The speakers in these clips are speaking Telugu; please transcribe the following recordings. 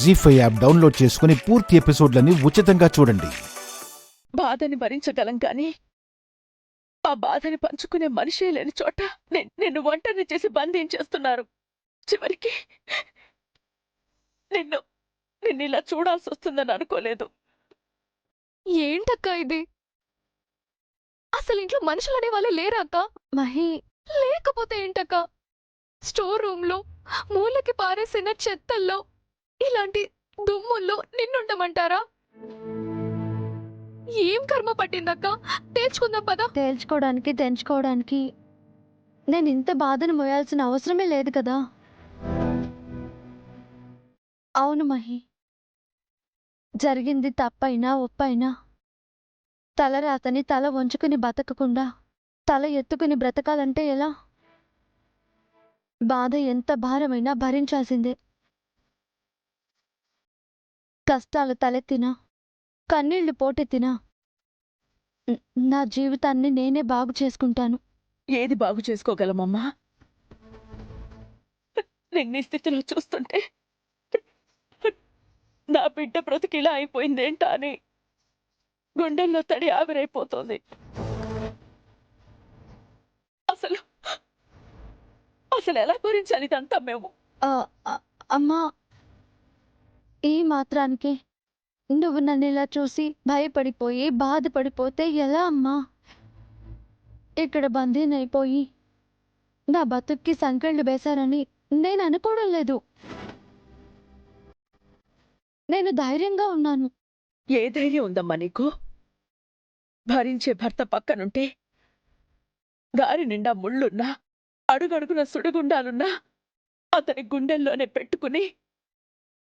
జీ5 యాప్ డౌన్లోడ్ చేసుకుని పూర్తి ఎపిసోడ్లని ఉచితంగా చూడండి. బాధని భరించగలం కానీ ఆ బాధని పంచుకునే మనిషే లేని చోట నిన్ను ఒంటరిని చేసి బంధించేస్తున్నారు. చివరికి నిన్ను ఇలా చూడాల్సి వస్తుందని అనుకోలేదు. ఏంటక్కా ఇది? అసలు ఇంట్లో మనుషులనే వాళ్ళే లేరా అక్క? మహి, లేకపోతే ఏంటక్క? స్టోర్ రూమ్లో మూలకి పారేసిన చెత్తల్లో ఇలాంటి దుమ్ముల్లో నిన్నుండమంటారా? ఏం కర్మ పట్టిందక్క? తేల్చుకుందాం పద. తేల్చుకోవడానికి తెంచుకోవడానికి నేను ఇంత బాధను మోయాల్సిన అవసరమే లేదు కదా. అవును మహి, జరిగింది తప్పైనా ఒప్పైనా తలరాతని తల వంచుకుని బతకకుండా తల ఎత్తుకుని బ్రతకాలంటే ఎలా? బాధ ఎంత భారమైనా భరించాల్సిందే. కష్టాలు తలెత్తినా కన్నీళ్లు పోటెత్తినా నా జీవితాన్ని నేనే బాగు చేసుకుంటాను. ఏది బాగు చేసుకోగలమమ్మా? నిన్నీ స్థితిలో చూస్తుంటే నా బిడ్డ బ్రతికిలా అయిపోయిందేంటా అని గుండెల్లో తడి ఆవిరైపోతుంది. అసలు అసలు ఎలా భరించాలి ఇదంతా మేము? అమ్మా, ఈ మాత్రానికి నువ్వు నన్ను ఇలా చూసి భయపడిపోయి బాధపడిపోతే ఎలా అమ్మా? ఇక్కడ బందీనైపోయి నా బతుక్కి సంకెళ్ళు వేశారని నేను అనుకోవడం లేదు. నేను ధైర్యంగా ఉన్నాను. ఏ ధైర్యం ఉందమ్మా నీకు? భరించే భర్త పక్కనుంటే దారి నిండా ముళ్ళున్నా అడుగడుగున సుడిగుండాలున్నా అతని గుండెల్లోనే పెట్టుకుని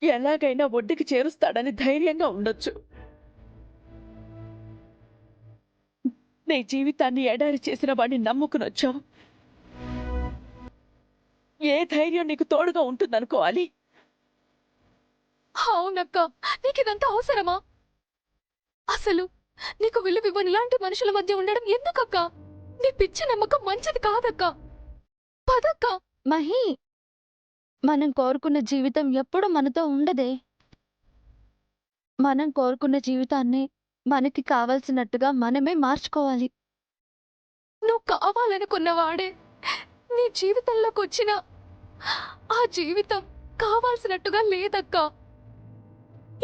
ఎలాగైనా ఒడ్డుకి చేరుస్తాడని ధైర్యంగా ఉండొచ్చు. నీ జీవితాన్ని ఎడారి చేసిన వాడిని నమ్ముకునొచ్చావు. ఏ ధైర్యం నీకు తోడుగా ఉంటుందనుకోవాలి? అవునక్క, నీకిదంతా అవసరమా? అసలు నీకు విలువివ్వని ఇలాంటి మనుషుల మధ్య ఉండడం ఎందుకక్క? నీ పిచ్చి నమ్మకం మంచిది కాదక్క. పదక్క. మహి, మనం కోరుకున్న జీవితం ఎప్పుడు మనతో ఉండదే. మనం కోరుకున్న జీవితాన్ని మనకి కావలసినట్టుగా మనమే మార్చుకోవాలి. నువ్వు కావాలనుకున్నవాడే నీ జీవితంలోకి వచ్చిన ఆ జీవితం కావాల్సినట్టుగా లేదక్క.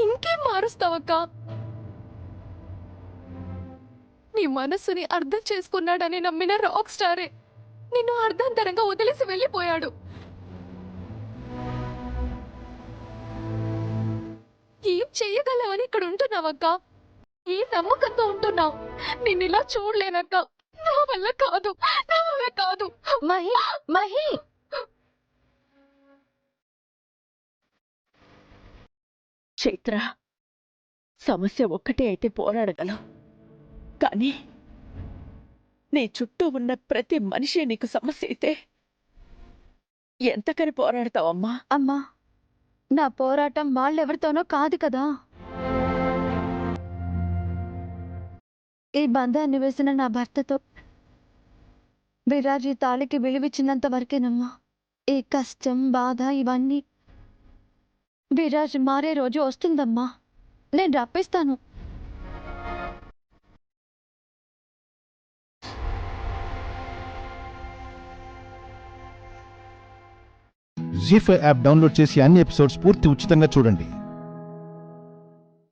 ఇంకేం మారుస్తావక్క? నీ మనస్సుని అర్థం చేసుకున్నాడని నమ్మిన రాక్ స్టారే నిన్ను అర్ధాంతరంగా వదిలేసి వెళ్ళిపోయాడు. ఏం చెయ్యగలవని ఇక్కడ ఉంటున్నావక్క? ఏ నమ్మకంతో ఉంటున్నావు? నిన్నిలా చూడలేనక్క. నా వల్ల కాదు, నా వల్ల కాదు. మహి, మహి, చైత్ర, సమస్య ఒక్కటే అయితే పోరాడగలవు, కానీ నీ చుట్టూ ఉన్న ప్రతి మనిషి నీకు సమస్య అయితే ఎంతకని పోరాడతావమ్మా? అమ్మా, నా పోరాటం వాళ్ళెవరితోనో కాదు కదా. ఈ బంధాన్ని వేసిన నా భర్తతో విరాజీ తాళికి విలువిచ్చినంత వరకేనమ్మా. ఈ కష్టం బాధ ఇవన్నీ విరాజ్ మారే రోజు వస్తుందమ్మా. నేను రప్పిస్తాను. జీ5 యాప్ డౌన్లోడ్ చేసి అన్ని ఎపిసోడ్స్ పూర్తి ఉచితంగా చూడండి.